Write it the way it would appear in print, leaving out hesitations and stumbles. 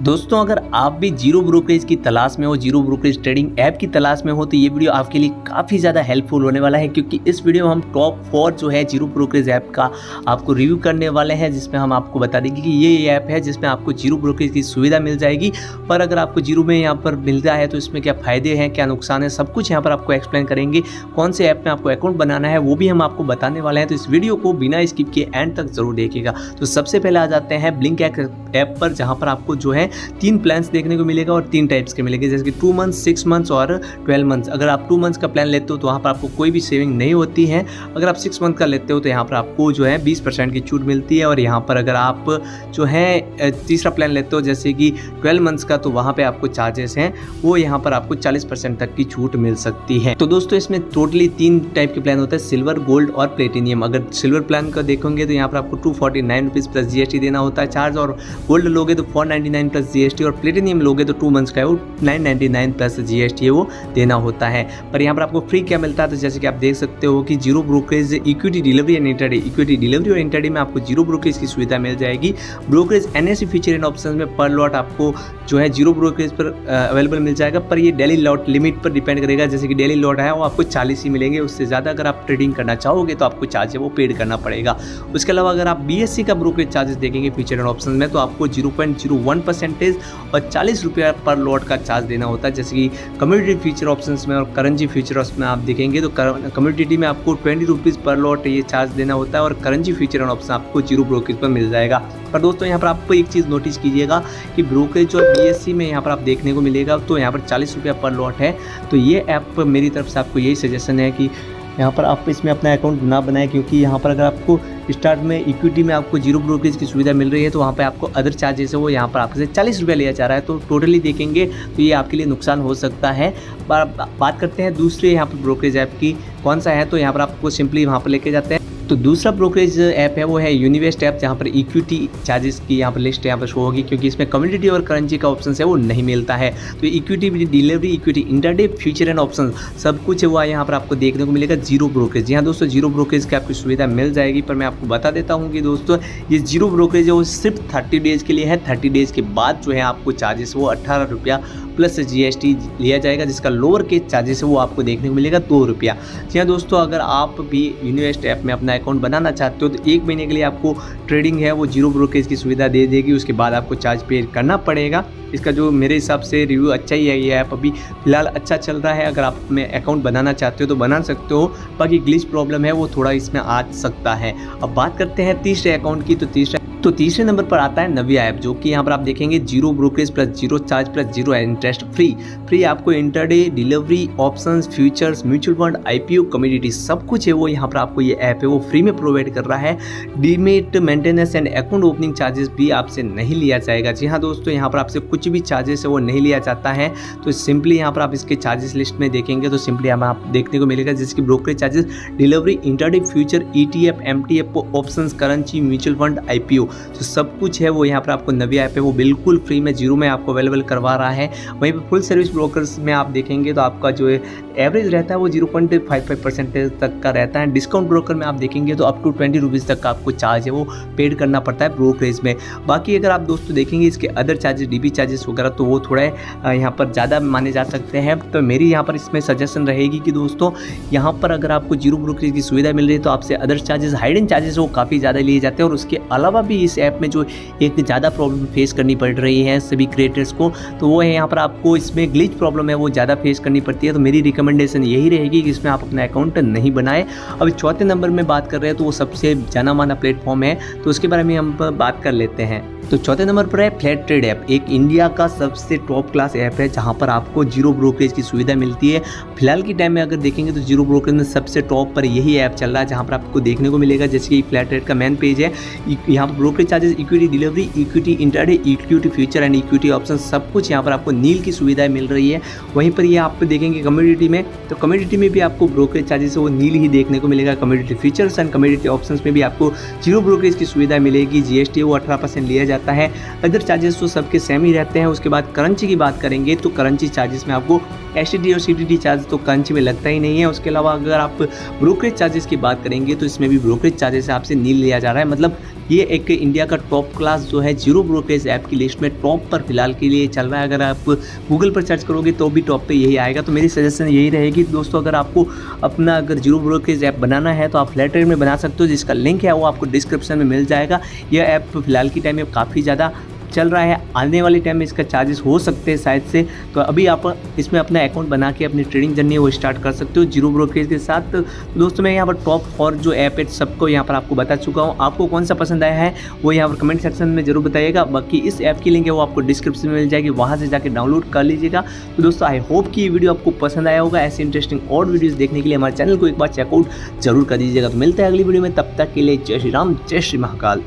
दोस्तों अगर आप भी जीरो ब्रोकरेज की तलाश में हो, जीरो ब्रोकरेज ट्रेडिंग ऐप की तलाश में हो, तो ये वीडियो आपके लिए काफ़ी ज़्यादा हेल्पफुल होने वाला है, क्योंकि इस वीडियो में हम टॉप 4 जो है जीरो ब्रोकरेज ऐप का आपको रिव्यू करने वाले हैं, जिसमें हम आपको बता देंगे कि ये ऐप है जिसमें आपको जीरो ब्रोकरेज की सुविधा मिल जाएगी। पर अगर आपको जीरो में यहाँ पर मिलता है तो इसमें क्या फ़ायदे हैं, क्या नुकसान है, सब कुछ यहाँ पर आपको एक्सप्लेन करेंगे। कौन से ऐप में आपको अकाउंट बनाना है वो भी हम आपको बताने वाले हैं, तो इस वीडियो को बिना स्किप किए एंड तक जरूर देखिएगा। तो सबसे पहले आ जाते हैं ब्लिंक ऐप पर, जहाँ पर आपको जो है 3 प्लान्स देखने को मिलेगा और 3 टाइप्स के मिलेंगे, जैसे कि 2 मंथ्स, 6 मंथ्स और 12 मंथ्स। अगर आप 2 मंथ्स का प्लान लेते हो तो वहाँ पर आपको कोई भी सेविंग नहीं होती है। अगर आप 6 मंथ का लेते हो तो यहाँ पर आपको जो है 20% की छूट मिलती है। और यहाँ पर अगर आप जो है तीसरा प्लान लेते हो जैसे कि 12 मंथ्स का, तो वहाँ पर आपको चार्जेस हैं वो यहाँ पर आपको 40% तक की छूट मिल सकती है। तो दोस्तों इसमें टोटली 3 टाइप के प्लान होते हैं, सिल्वर, गोल्ड और प्लेटिनियम। अगर सिल्वर प्लान का देखोगे तो यहाँ पर आपको 249 रुपीज़ प्लस GST देना होता है चार्ज, और गोल्ड लोगे तो 499 प्लस GST, और प्लेटिनियम लोगे तो 2 मंथ्स का है वो 999 प्लस GST है वो देना होता है। पर यहाँ पर आपको फ्री क्या मिलता है, तो जैसे कि आप देख सकते हो कि zero brokerage equity delivery and intraday, equity delivery और इंटरडे में आपको जीरो ब्रोकरेज की सुविधा मिल जाएगी। Brokerage NSE feature and option में पर लॉट आपको जो है जीरो ब्रोकरेज पर अवेलेबल मिल जाएगा, पर ये डेली लॉट लिमिट पर डिपेंड करेगा। जैसे कि डेली लॉट है वो आपको 40 ही मिलेंगे, उससे ज़्यादा अगर आप ट्रेडिंग करना चाहोगे तो आपको चार्ज है वो पेड करना पड़ेगा। उसके अलावा अगर आप BSE का ब्रोकरेज चार्जेस देखेंगे फीचर एंड ऑप्शन में, तो आपको 0.01% और 40 रुपया पर लॉट का चार्ज देना होता है। जैसे कि कम्युनिटी फीचर ऑप्शंस में और करेंसी फीचर ऑप्शन में आप देखेंगे तो कम्युनिटी में आपको 20 रुपीज़ पर लॉट ये चार्ज देना होता है, और करेंसी फीचर ऑप्शन आपको जीरो ब्रोकरेज पर मिल जाएगा। पर दोस्तों यहाँ पर आपको एक चीज़ नोटिस कीजिएगा कि ब्रोकरेज और BSE में यहाँ पर आप देखने को मिलेगा तो यहाँ पर 40 रुपया पर लॉट है। तो ये ऐप मेरी तरफ से आपको यही सजेशन है कि यहाँ पर आप इसमें अपना अकाउंट ना बनाएं, क्योंकि यहाँ पर अगर आपको स्टार्ट में इक्विटी में आपको जीरो ब्रोकरेज की सुविधा मिल रही है तो वहाँ पे आपको अदर चार्जेस है वो यहाँ पर आपसे 40 रुपया लिया जा रहा है। तो टोटली देखेंगे तो ये आपके लिए नुकसान हो सकता है। बात करते हैं दूसरे यहाँ पर ब्रोकरेज ऐप की, कौन सा है, तो यहाँ पर आपको सिंपली वहाँ पर लेके जाते हैं। तो दूसरा ब्रोकरेज ऐप है वो है यूनिवेस्ट ऐप, जहाँ पर इक्विटी चार्जेस की यहाँ पर लिस्ट यहाँ पर शो होगी, क्योंकि इसमें कम्युनिटी और करेंसी का ऑप्शन है वो नहीं मिलता है। तो equity delivery, equity intraday, future and option सब कुछ है वो यहाँ पर आपको देखने को मिलेगा जीरो ब्रोकरेज। जी हाँ दोस्तों, जीरो ब्रोकरेज की आपकी सुविधा मिल जाएगी। पर मैं आपको बता देता हूँ कि दोस्तों ये जीरो ब्रोकरेज है वो सिर्फ 30 डेज़ के लिए है। 30 डेज़ के बाद जो है आपको चार्जेस वो 18 रुपया प्लस GST लिया जाएगा, जिसका लोअर के चार्जेस है वो आपको देखने को मिलेगा 2 रुपया। जी हाँ दोस्तों, अगर आप भी यूनिवेस्ट ऐप में अपना अकाउंट बनाना चाहते हो तो 1 महीने के लिए आपको ट्रेडिंग है वो जीरो ब्रोकरेज की सुविधा दे देगी, उसके बाद आपको चार्ज पे करना पड़ेगा। इसका जो मेरे हिसाब से रिव्यू अच्छा ही है, ये ऐप अभी फिलहाल अच्छा चल रहा है। अगर आप में अकाउंट बनाना चाहते हो तो बना सकते हो, बाकी ग्लिच प्रॉब्लम है वो थोड़ा इसमें आ सकता है। अब बात करते हैं तीसरे अकाउंट की, तो तीसरे नंबर पर आता है नव्या ऐप, जो कि यहाँ पर आप देखेंगे zero brokerage plus zero charge plus zero interest free आपको intraday delivery options, futures, mutual fund, IPO, community सब कुछ है वो यहाँ पर आपको ये ऐप है वो फ्री में प्रोवाइड कर रहा है। Demat maintenance and account opening charges भी आपसे नहीं लिया जाएगा। जी हाँ दोस्तों, यहाँ पर आपसे कुछ भी चार्जेस है वो नहीं लिया जाता है। तो सिंपली यहाँ पर आप इसके चार्जेस लिस्ट में देखेंगे तो सिंपली हमें आप देखने को मिलेगा, जिसकी brokerage charges delivery, intraday, future, ETF, MTF, options, currency, mutual fund, IPO, तो सब कुछ है वो यहाँ पर आपको नव्या ऐप है वो बिल्कुल फ्री में जीरो में आपको अवेलेबल करवा रहा है। वहीं पर फुल सर्विस ब्रोकर्स में आप देखेंगे तो आपका जो एवरेज रहता है वो 0.55% तक का रहता है। डिस्काउंट ब्रोकर में आप देखेंगे तो अप टू 20 रुपीज़ तक का आपको चार्ज है वो पेड करना पड़ता है ब्रोकरेज में। बाकी अगर आप दोस्तों देखेंगे इसके अदर चार्जेस, DB चार्जेस वगैरह, तो वो थोड़ा यहाँ पर ज़्यादा माने जा सकते हैं। तो मेरी यहाँ पर इसमें सजेशन रहेगी कि दोस्तों यहाँ पर अगर आपको जीरो ब्रोकरेज की सुविधा मिल रही है तो आपसे अदर चार्जेस, हाइडन चार्जेस वो काफ़ी ज़्यादा लिए जाते हैं। और उसके अलावा भी इस ऐप में जो एक ज़्यादा प्रॉब्लम फेस करनी पड़ रही है सभी क्रिएटर्स को, तो वो है यहाँ पर आपको इसमें ग्लिच प्रॉब्लम है वो ज़्यादा फेस करनी पड़ती है। तो मेरी रिकमेंडेशन यही रहेगी कि इसमें आप अपना अकाउंट नहीं बनाएं। अभी चौथे नंबर में बात कर रहे हैं तो वो सबसे जाना माना प्लेटफॉर्म है, तो उसके बारे में हम बात कर लेते हैं। तो चौथे नंबर पर है फ्लैट ट्रेड ऐप, एक इंडिया का सबसे टॉप क्लास ऐप है जहां पर आपको जीरो ब्रोकरेज की सुविधा मिलती है। फिलहाल की टाइम में अगर देखेंगे तो जीरो ब्रोकरेज में सबसे टॉप पर यही ऐप चल रहा है, जहां पर आपको देखने को मिलेगा जैसे कि फ्लैट ट्रेड का मेन पेज है। यहाँ पर brokerage charges, equity delivery, equity intraday, equity future and equity option सब कुछ यहाँ पर आपको नील की सुविधाएं मिल रही है। वहीं पर ये आप देखेंगे कम्युनिटी में, तो कम्युनिटी में भी आपको ब्रोकरेज चार्जेस वो नील ही देखने को मिलेगा। Community features and community options में भी आपको जीरो ब्रोकरेज की सुविधा मिलेगी। GST वो 18% लिया जाता है। अदर चार्जेस तो सबके सेम ही रहते हैं। उसके बाद करेंसी की बात करेंगे तो करेंसी चार्जेस में आपको STD और CTD चार्ज तो करेंसी में लगता ही नहीं है। उसके अलावा अगर आप ब्रोकरेज चार्जेस की बात करेंगे तो इसमें भी ब्रोकरेज चार्जेस आपसे नील लिया जा रहा है, मतलब ये एक इंडिया का टॉप क्लास जो है जीरो ब्रोकरेज ऐप की लिस्ट में टॉप पर फिलहाल के लिए चल रहा है। अगर आप गूगल पर सर्च करोगे तो भी टॉप पे यही आएगा। तो मेरी सजेशन यही रहेगी दोस्तों, अगर आपको अपना अगर जीरो ब्रोकरेज ऐप बनाना है तो आप फ्लैट रेट में बना सकते हो, जिसका लिंक है वो आपको डिस्क्रिप्शन में मिल जाएगा। यह ऐप फिलहाल की टाइम में काफ़ी ज़्यादा चल रहा है, आने वाले टाइम में इसका चार्जेस हो सकते हैं शायद से। तो अभी आप इसमें अपना अकाउंट बना के अपनी ट्रेडिंग जर्नी है वो स्टार्ट कर सकते हो जीरो ब्रोकरेज के साथ। तो दोस्तों मैं यहाँ पर टॉप 4 जो ऐप है सबको यहाँ पर आपको बता चुका हूँ। आपको कौन सा पसंद आया है वो यहाँ पर कमेंट सेक्शन में जरूर बताइएगा। बाकी इस ऐप की लिंक है वो आपको डिस्क्रिप्शन में मिल जाएगी, वहाँ से जाकर डाउनलोड कर लीजिएगा। तो दोस्तों आई होप कि ये वीडियो आपको पसंद आया होगा। ऐसे इंटरेस्टिंग और वीडियोज़ देखने के लिए हमारे चैनल को एक बार चेकआउट जरूर कर दीजिएगा। तो मिलते हैं अगली वीडियो में, तब तक के लिए जय श्री राम, जय श्री महाकाल।